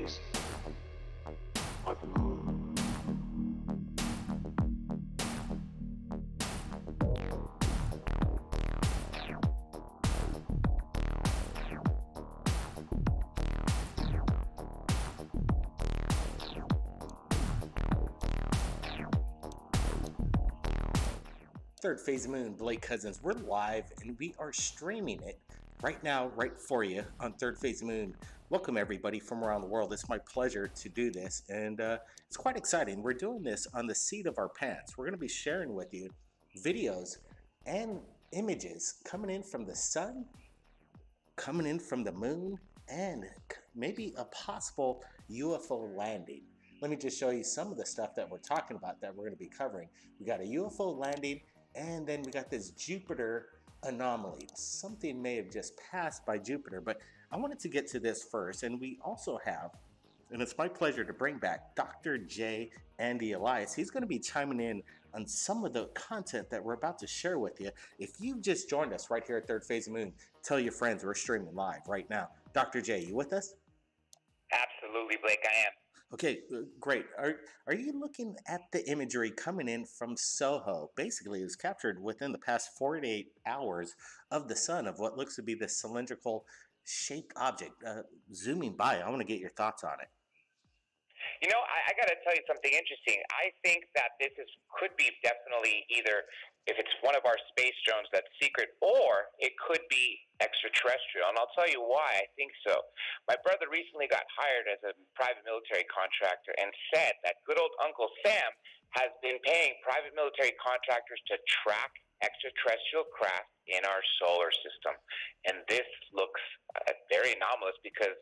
space, like the moon. Third Phase of Moon, Blake Cousins. We're live and we are streaming it right now, right for you on Third Phase of Moon. Welcome everybody from around the world. It's my pleasure to do this, and it's quite exciting. We're doing this on the seat of our pants. We're going to be sharing with you videos and images coming in from the sun, coming in from the moon, and maybe a possible UFO landing. Let me just show you some of the stuff that we're talking about that we're going to be covering. We got a UFO landing, and then we got this Jupiter anomaly. Something may have just passed by Jupiter, but I wanted to get to this first. And we also have, and it's my pleasure to bring back Dr. J. Andy Elias. He's going to be chiming in on some of the content that we're about to share with you. If you've just joined us right here at Third Phase of Moon, tell your friends we're streaming live right now. Dr. J, you with us? Absolutely, Blake, I am. Okay, great. Are you looking at the imagery coming in from SOHO? Basically, it was captured within the past 48 hours of the sun of what looks to be this cylindrical shaped object zooming by. I want to get your thoughts on it. You know, I got to tell you something interesting. I think that could be definitely either, if it's one of our space drones that's secret, or it could be extraterrestrial. And I'll tell you why I think so. My brother recently got hired as a private military contractor and said that good old Uncle Sam has been paying private military contractors to track extraterrestrial craft in our solar system. And this looks very anomalous because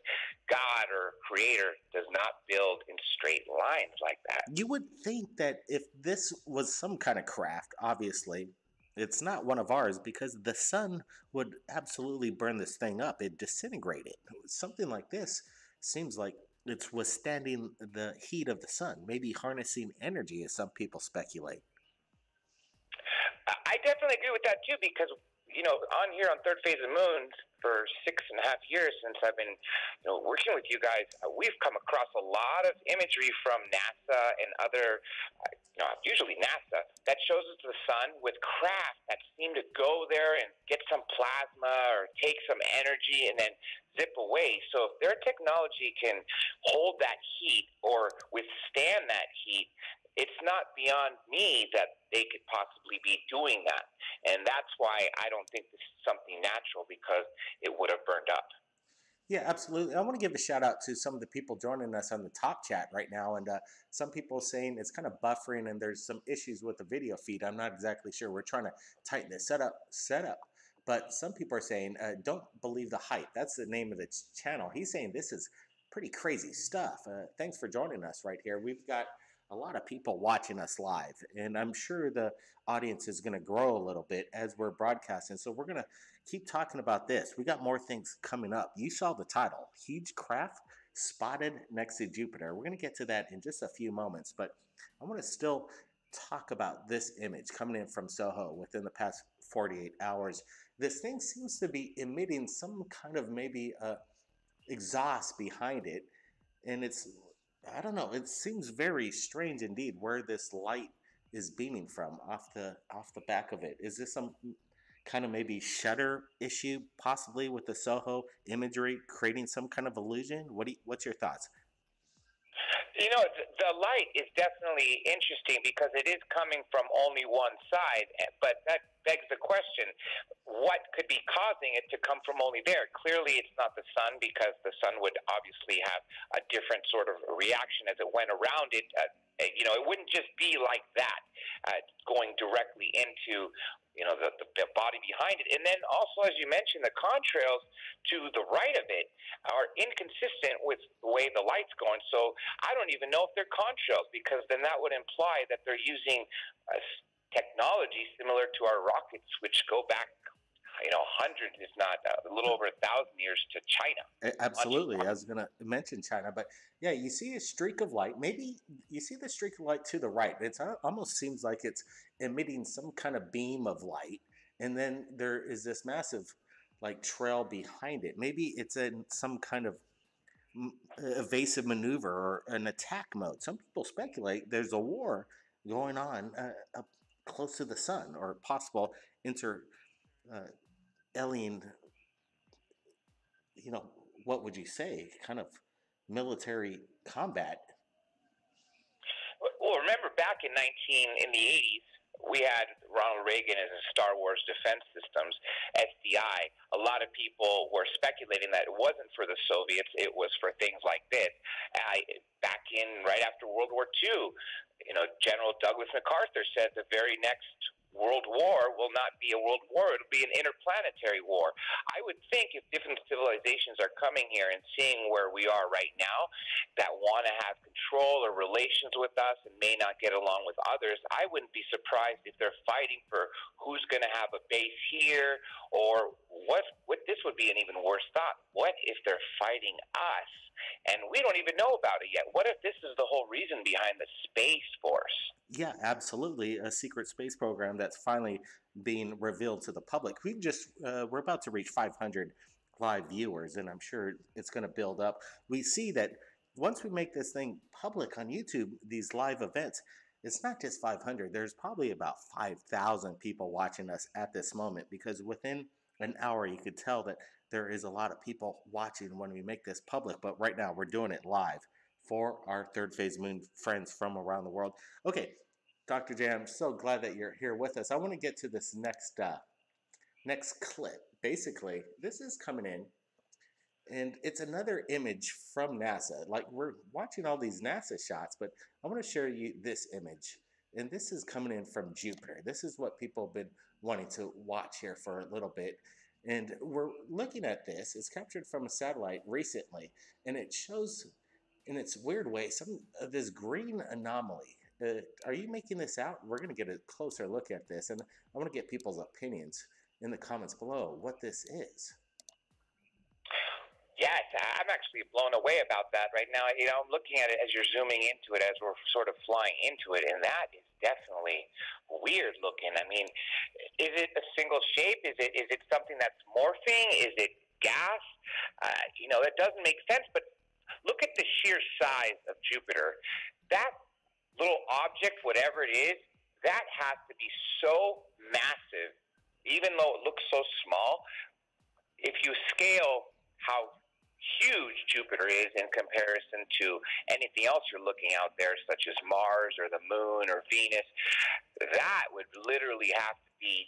God or Creator does not build in straight lines like that. You would think that if this was some kind of craft, obviously, it's not one of ours because the sun would absolutely burn this thing up. It'd disintegrate it. Something like this seems like it's withstanding the heat of the sun, maybe harnessing energy, as some people speculate. I definitely agree with that too, because you know, on here on Third Phase of Moon for 6.5 years since I've been, working with you guys, we've come across a lot of imagery from NASA and other, usually NASA, that shows us the sun with craft that seem to go there and get some plasma or take some energy and then zip away. So if their technology can hold that heat or withstand that heat, it's not beyond me that they could possibly be doing that. And that's why I don't think this is something natural, because it would have burned up. Yeah, absolutely. I want to give a shout out to some of the people joining us on the top chat right now. And some people saying it's kind of buffering and there's some issues with the video feed. I'm not exactly sure. We're trying to tighten this setup. But some people are saying, don't believe the hype. That's the name of the channel. He's saying this is pretty crazy stuff. Thanks for joining us right here. We've got a lot of people watching us live, and I'm sure the audience is going to grow a little bit as we're broadcasting. So we're going to keep talking about this. We got more things coming up. You saw the title, Huge Craft Spotted Next to Jupiter. We're going to get to that in just a few moments, but I want to still talk about this image coming in from SOHO within the past 48 hours. This thing seems to be emitting some kind of maybe exhaust behind it, and I don't know. It seems very strange indeed where this light is beaming from off the back of it. Is this some kind of maybe shutter issue, possibly with the SOHO imagery creating some kind of illusion? What's your thoughts? You know, the light is definitely interesting because it is coming from only one side, but that begs the question, what could be causing it to come from only there? Clearly it's not the sun, because the sun would obviously have a different sort of reaction as it went around it. It wouldn't just be like that, going directly into the body behind it. And then also, as you mentioned, the contrails to the right of it are inconsistent with the way the light's going. So I don't even know if they're contrails, because then that would imply that they're using technology similar to our rockets, which go back, hundreds, if not a little over 1,000 years, to China. Absolutely. I was going to mention China, but yeah, you see a streak of light. Maybe you see the streak of light to the right. It almost seems like it's emitting some kind of beam of light, and then there is this massive trail behind it. Maybe it's in some kind of evasive maneuver or an attack mode. Some people speculate there's a war going on up close to the sun, or possible inter uh, alien, you know, what would you say, kind of military combat. Well, remember back in the 80s, we had Ronald Reagan as a Star Wars Defense Systems, SDI. A lot of people were speculating that it wasn't for the Soviets, it was for things like this. Back in right after World War II, General Douglas MacArthur said the very next World War will not be a world war, it'll be an interplanetary war. I would think if different civilizations are coming here and seeing where we are right now, that want to have control or relations with us and may not get along with others, I wouldn't be surprised if they're fighting for who's going to have a base here, or what this would be an even worse thought. What if they're fighting us and we don't even know about it yet? What if this is the whole reason behind the Space Force? Yeah, absolutely. A secret space program that's finally being revealed to the public. We're about to reach 500 live viewers, and I'm sure it's going to build up. We see that once we make this thing public on YouTube, these live events, it's not just 500. There's probably about 5,000 people watching us at this moment, because within an hour, you could tell that there is a lot of people watching when we make this public. But right now, we're doing it live for our Third Phase Moon friends from around the world. Okay, Dr. J, I'm so glad that you're here with us. I want to get to this next clip. Basically, this is coming in, and it's another image from NASA. Like, we're watching all these NASA shots, but I want to share you this image. And this is coming in from Jupiter. This is what people have been wanting to watch here for a little bit. And we're looking at this. It's captured from a satellite recently, and it shows, in its weird way, some of this green anomaly. Are you making this out? We're going to get a closer look at this, and I want to get people's opinions in the comments below what this is. Yes, I'm actually blown away about that right now. I'm looking at it as you're zooming into it, as we're sort of flying into it, and that is definitely weird looking. I mean, is it a single shape? Is it something that's morphing? Is it gas? It doesn't make sense, but look at the sheer size of Jupiter. That little object, whatever it is, that has to be so massive, even though it looks so small. If you scale how huge Jupiter is in comparison to anything else you're looking out there, such as Mars or the Moon or Venus, that would literally have to be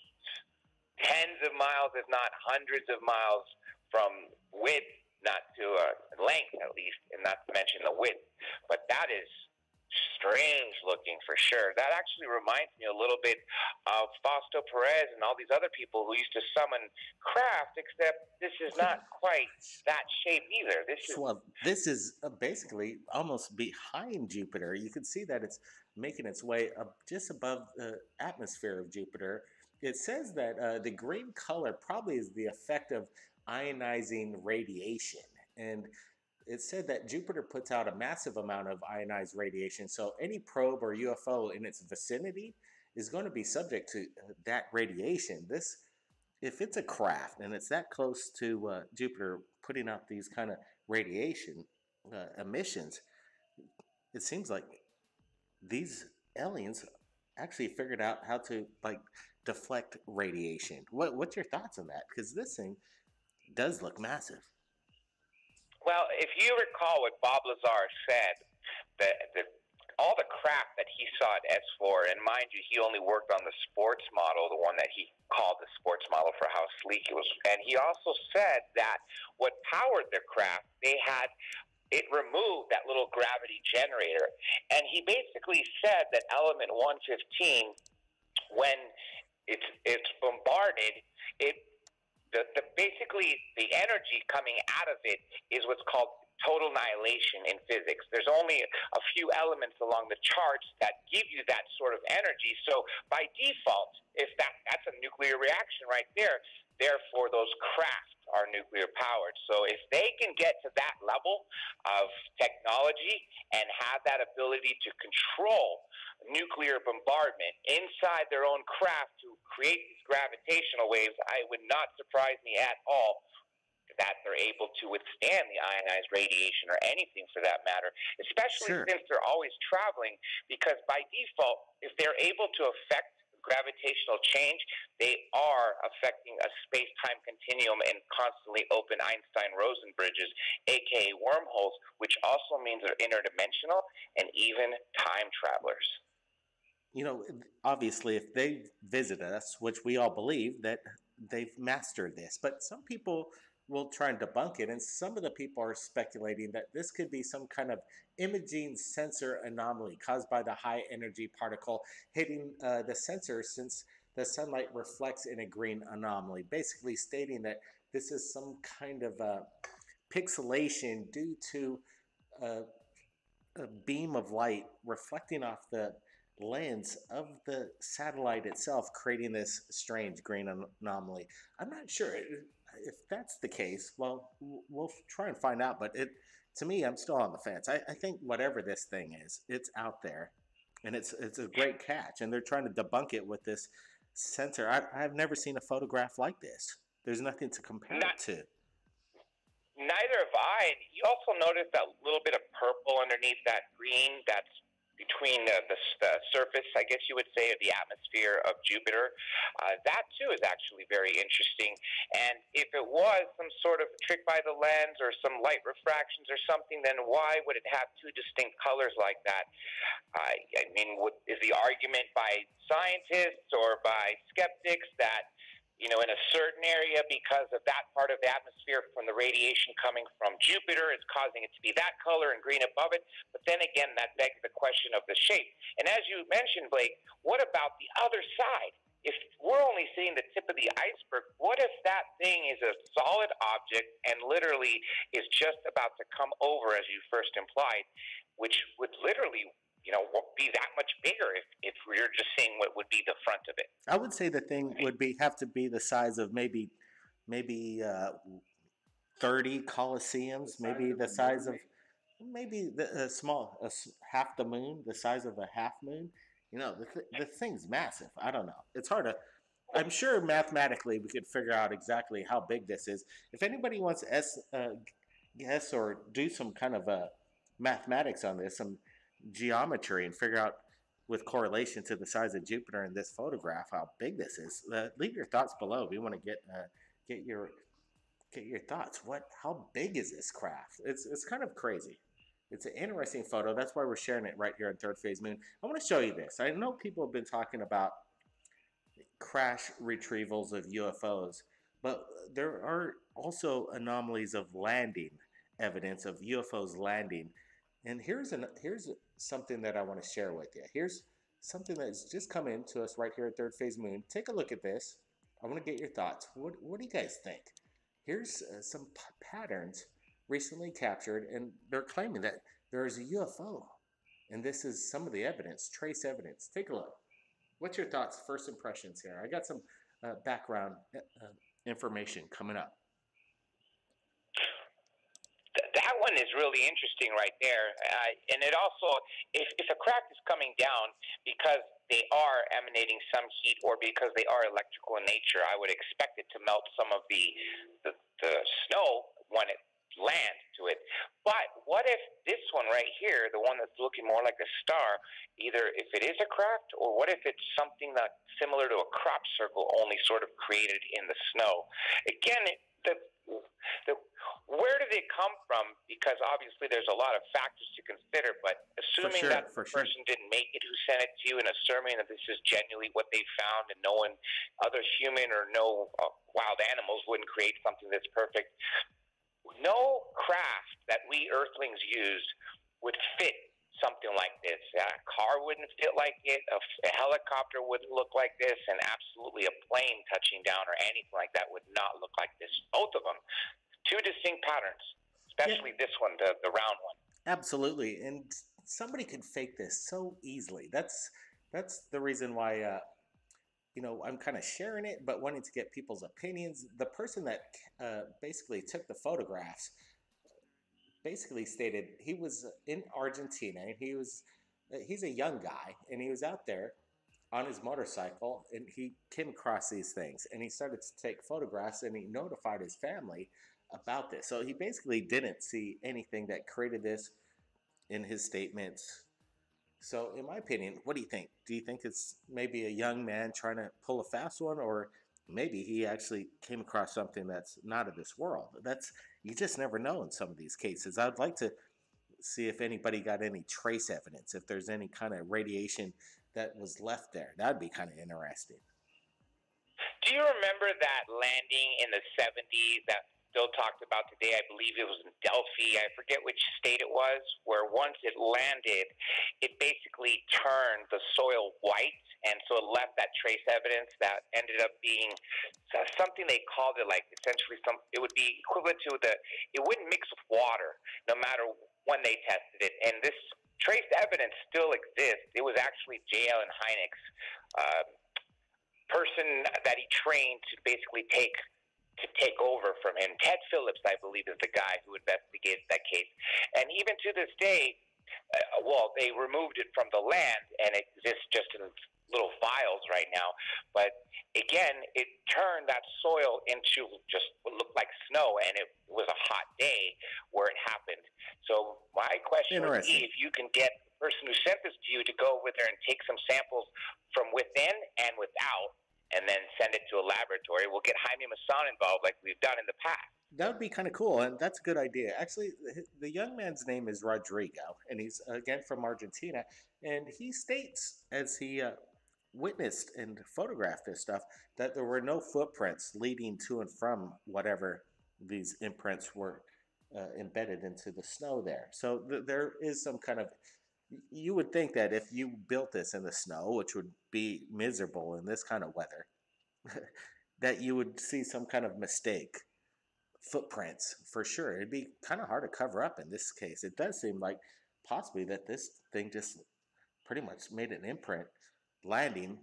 tens of miles, if not hundreds of miles from width, not to length at least, and not to mention the width. But that is strange looking for sure. That actually reminds me a little bit of Fausto Perez and all these other people who used to summon craft, except this is not quite that shape either. This is basically almost behind Jupiter. You can see that it's making its way up just above the atmosphere of Jupiter. It says that the green color probably is the effect of ionizing radiation, and it said that Jupiter puts out a massive amount of ionized radiation, so any probe or UFO in its vicinity is going to be subject to that radiation. If it's a craft and it's that close to Jupiter putting out these kind of radiation emissions, it seems like these aliens actually figured out how to deflect radiation. What's your thoughts on that? Because this thing does look massive. Well, if you recall what Bob Lazar said, all the crap that he saw at S4, and mind you, he only worked on the sports model, the one that he called the sports model for how sleek it was. And he also said that what powered their craft, it removed that little gravity generator. And he basically said that element 115, when it's bombarded, basically the energy coming out of it is what's called total annihilation in physics. There's only a few elements along the charts that give you that sort of energy. So by default, if that's a nuclear reaction right there, therefore those craft are nuclear powered. So if they can get to that level of technology and have that ability to control nuclear bombardment inside their own craft to create these gravitational waves, it would not surprise me at all that they're able to withstand the ionized radiation or anything for that matter, especially Sure. since they're always traveling, because by default, if they're able to affect gravitational change, they are affecting a space-time continuum and constantly open Einstein-Rosen bridges, aka wormholes, which also means they're interdimensional and even time travelers. You know, obviously, if they visit us, which we all believe that they've mastered this, but some people will try and debunk it, and some of the people are speculating that this could be some kind of imaging sensor anomaly caused by the high energy particle hitting the sensor since the sunlight reflects in a green anomaly, basically stating that this is some kind of pixelation due to uh, a beam of light reflecting off the lens of the satellite itself, creating this strange green anomaly. I'm not sure if that's the case. Well, we'll try and find out. But to me, I'm still on the fence. I think whatever this thing is, it's out there, and it's a great catch. And they're trying to debunk it with this sensor. I've never seen a photograph like this. There's nothing to compare it to. Neither have I. You also notice that little bit of purple underneath that green that's between the surface, I guess you would say, of the atmosphere of Jupiter. That, too, is actually very interesting. And if it was some sort of trick by the lens or some light refractions or something, then why would it have two distinct colors like that? I mean, is the argument by scientists or by skeptics that in a certain area, because of that part of the atmosphere from the radiation coming from Jupiter, it's causing it to be that color and green above it. But then again, that begs the question of the shape. And as you mentioned, Blake, what about the other side? If we're only seeing the tip of the iceberg, what if that thing is a solid object and literally is just about to come over, as you first implied, which would literally be that much bigger if we're just seeing what would be the front of it? I would say the thing would have to be the size of maybe 30 coliseums, maybe the size of maybe half the moon, the size of a half moon. The thing's massive. I don't know. It's hard to. I'm sure mathematically we could figure out exactly how big this is. If anybody wants to guess or do some kind of mathematics on this, some geometry, and figure out with correlation to the size of Jupiter in this photograph how big this is, leave your thoughts below. We want to get your thoughts. How big is this craft? It's kind of crazy. It's an interesting photo. That's why we're sharing it right here on Third Phase Moon. I want to show you this. I know people have been talking about crash retrievals of UFOs, but there are also anomalies of landing, evidence of UFOs landing. And here's something that I want to share with you. Here's something that's just come in to us right here at Third Phase Moon. Take a look at this. I want to get your thoughts. What do you guys think? Here's some patterns recently captured, and they're claiming that there is a UFO. And this is some of the evidence, trace evidence. Take a look. What's your thoughts, first impressions here? I got some background information coming up. That one is really interesting right there. And it also, if a craft is coming down because they are emanating some heat or because they are electrical in nature, I would expect it to melt some of the snow when it lands to it. But what if this one right here, the one that's looking more like a star, either if it is a craft or what if it's something that's similar to a crop circle only sort of created in the snow? Again, where did it come from? Because obviously there's a lot of factors to consider, but assuming that the person didn't make it who sent it to you and assuming that this is genuinely what they found and no one, other human or no wild animals wouldn't create something that's perfect, no craft that we earthlings use would fit something like this. A car wouldn't fit like it, a helicopter wouldn't look like this, and absolutely a plane touching down or anything like that would not look like this. Both of them. Two distinct patterns, especially this one, the round one. Absolutely. And somebody could fake this so easily. That's the reason why I'm kind of sharing it, but wanting to get people's opinions. The person that basically took the photographs basically stated he was in Argentina, and he's a young guy, and he was out there on his motorcycle, and he came across these things, and he started to take photographs, and he notified his family about this. So he basically didn't see anything that created this in his statements. So, in my opinion, what do you think? Do you think it's maybe a young man trying to pull a fast one, or maybe he actually came across something that's not of this world? That's, you just never know in some of these cases. I'd like to see if anybody got any trace evidence, if there's any kind of radiation that was left there. That'd be kind of interesting. Do you remember that landing in the 70s that still talked about today? I believe it was in Delphi. I forget which state it was, where once it landed, it basically turned the soil white, and so it left that trace evidence that ended up being something they called it, like essentially it would be equivalent to it wouldn't mix with water no matter when they tested it. And this trace evidence still exists. It was actually J. Allen Hynek's person that he trained to basically take over from him. Ted Phillips, I believe, is the guy who investigated that case. And even to this day, they removed it from the land, and it exists just in little vials right now. But again, it turned that soil into just what looked like snow, and it was a hot day where it happened. So my question would be, if you can get the person who sent this to you to go over there and take some samples from within and without, and then send it to a laboratory, we'll get Jaime Maussan involved like we've done in the past. That would be kind of cool, and that's a good idea. Actually, the young man's name is Rodrigo, and he's, again, from Argentina, and he states, as he witnessed and photographed this stuff, that there were no footprints leading to and from whatever these imprints were embedded into the snow there. So there is some kind of, you would think that if you built this in the snow, which would be miserable in this kind of weather, that you would see some kind of mistake, footprints for sure. It'd be kind of hard to cover up in this case. It does seem like possibly that this thing just pretty much made an imprint landing.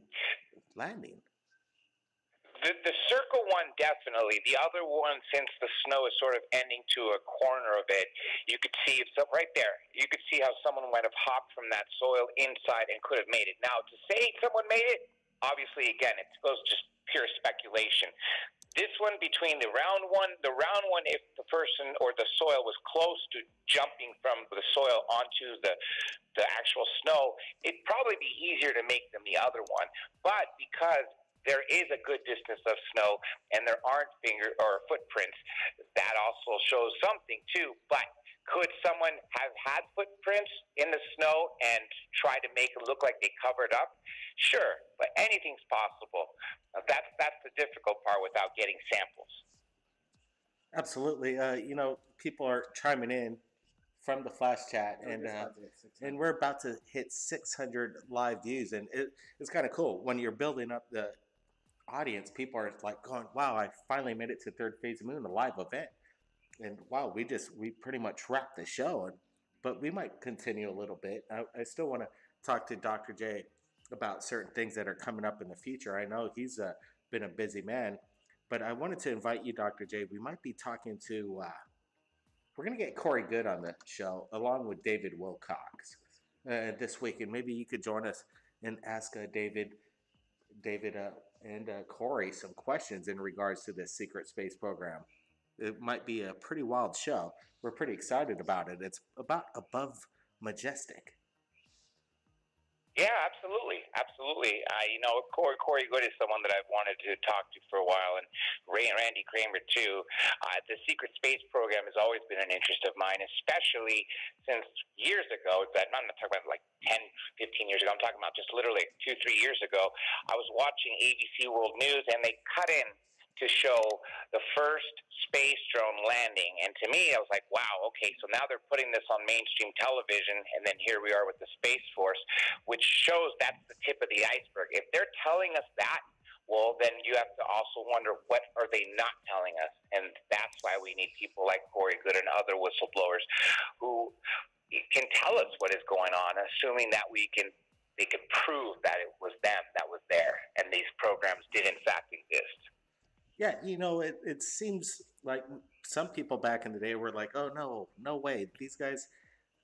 The circle one, definitely. The other one, since the snow is sort of ending to a corner of it, you could see, so right there, you could see how someone might have hopped from that soil inside and could have made it. Now, to say someone made it, obviously, again, it goes just pure speculation. This one, between the round one, if the person or the soil was close to jumping from the soil onto the actual snow, it'd probably be easier to make than the other one. But because there is a good distance of snow and there aren't finger or footprints, that also shows something too. But could someone have had footprints in the snow and try to make it look like they covered up? Sure, but anything's possible. That's the difficult part without getting samples. Absolutely. People are chiming in from the Flash chat, and we're about to hit 600 live views, and it's kind of cool when you're building up the audience. People are like going, wow, I finally made it to Third Phase of Moon, a live event, and wow, we pretty much wrapped the show, but we might continue a little bit. I still want to talk to Dr. J about certain things that are coming up in the future. I know he's been a busy man, but I wanted to invite you, Dr. J. We might be talking to we're going to get Corey Good on the show along with David Wilcox this week, and maybe you could join us and ask David and Corey some questions in regards to this secret space program. It might be a pretty wild show. We're pretty excited about it. It's about Above Majestic. Yeah, absolutely. Corey Good is someone that I've wanted to talk to for a while, and Randy Kramer too. The secret space program has always been an interest of mine, especially since years ago. I'm not talking about like 10, 15 years ago. I'm talking about just literally 2-3 years ago. I was watching ABC World News, and they cut in to show the first space drone landing. And to me, I was like, wow, okay, so now they're putting this on mainstream television, and then here we are with the Space Force, which shows that's the tip of the iceberg. If they're telling us that, well, then you have to also wonder, what are they not telling us? And that's why we need people like Corey Good and other whistleblowers who can tell us what is going on, assuming that they can prove that it was them that was there, and these programs did in fact exist. Yeah, it seems like some people back in the day were like, oh, no way. These guys,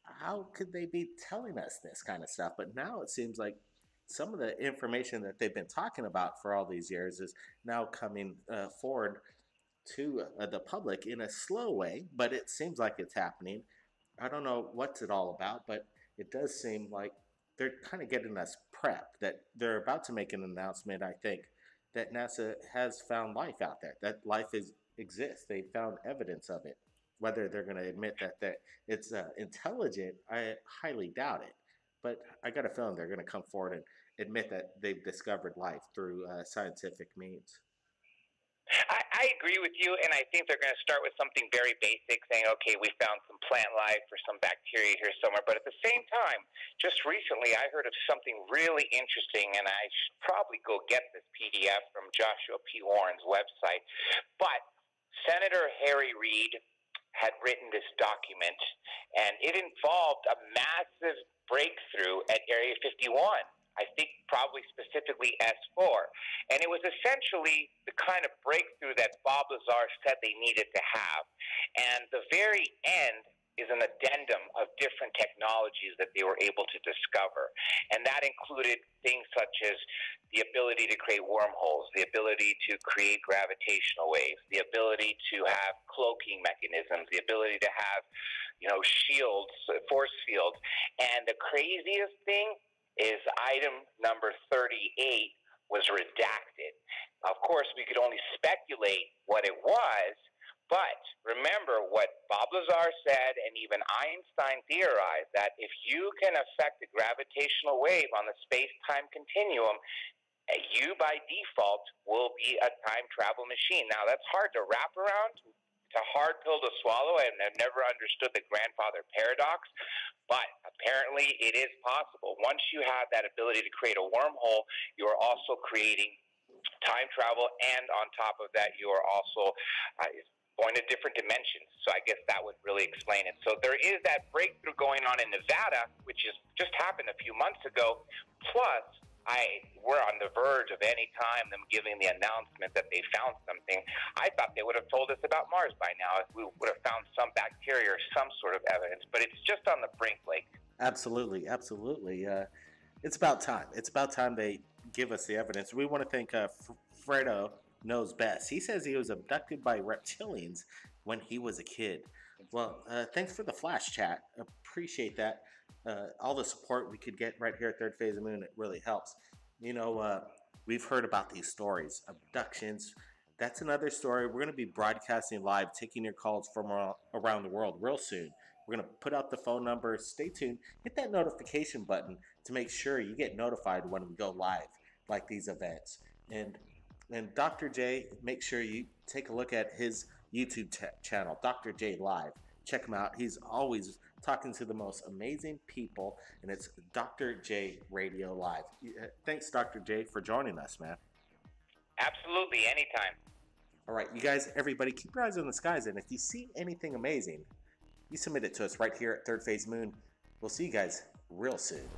how could they be telling us this kind of stuff? But now it seems like some of the information that they've been talking about for all these years is now coming forward to the public in a slow way, but it seems like it's happening. I don't know what's it all about, but it does seem like they're kind of getting us prepped that they're about to make an announcement, I think, that NASA has found life out there, that life exists. They found evidence of it. Whether they're going to admit that it's intelligent, I highly doubt it. But I got a feeling they're going to come forward and admit that they've discovered life through scientific means. I agree with you, and I think they're going to start with something very basic, saying, okay, we found some plant life or some bacteria here somewhere. But at the same time, just recently I heard of something really interesting, and I should probably go get this PDF from Joshua P. Warren's website. But Senator Harry Reid had written this document, and it involved a massive breakthrough at Area 51. I think probably specifically S4. And it was essentially the kind of breakthrough that Bob Lazar said they needed to have. And the very end is an addendum of different technologies that they were able to discover. And that included things such as the ability to create wormholes, the ability to create gravitational waves, the ability to have cloaking mechanisms, the ability to have, shields, force fields. And the craziest thing is item number 38 was redacted. Of course, we could only speculate what it was, but remember what Bob Lazar said, and even Einstein theorized, that if you can affect the gravitational wave on the space-time continuum, you by default will be a time travel machine. Now, that's hard to wrap around. It's a hard pill to swallow, and I've never understood the grandfather paradox, but apparently it is possible. Once you have that ability to create a wormhole, you are also creating time travel, and on top of that, you are also going to different dimensions. So I guess that would really explain it. So there is that breakthrough going on in Nevada, which is just happened a few months ago, plus we're on the verge of any time them giving the announcement that they found something. I thought they would have told us about Mars by now if we would have found some bacteria or some sort of evidence, but it's just on the brink, Blake. Absolutely, absolutely. It's about time. It's about time they give us the evidence. We want to thank Fredo Knows Best. He says he was abducted by reptilians when he was a kid. Well, thanks for the flash chat. Appreciate that. All the support we could get right here at Third Phase of Moon, it really helps. We've heard about these stories, abductions. That's another story. We're going to be broadcasting live, taking your calls from around the world real soon. We're going to put out the phone number. Stay tuned. Hit that notification button to make sure you get notified when we go live, like these events. And Dr. J, make sure you take a look at his YouTube channel, Dr. J Live. Check him out. He's always talking to the most amazing people, and it's Dr. J Radio Live. Thanks, Dr. J, for joining us, man. Absolutely, anytime. All right, you guys, everybody, keep your eyes on the skies, and if you see anything amazing, you submit it to us right here at Third Phase Moon. We'll see you guys real soon.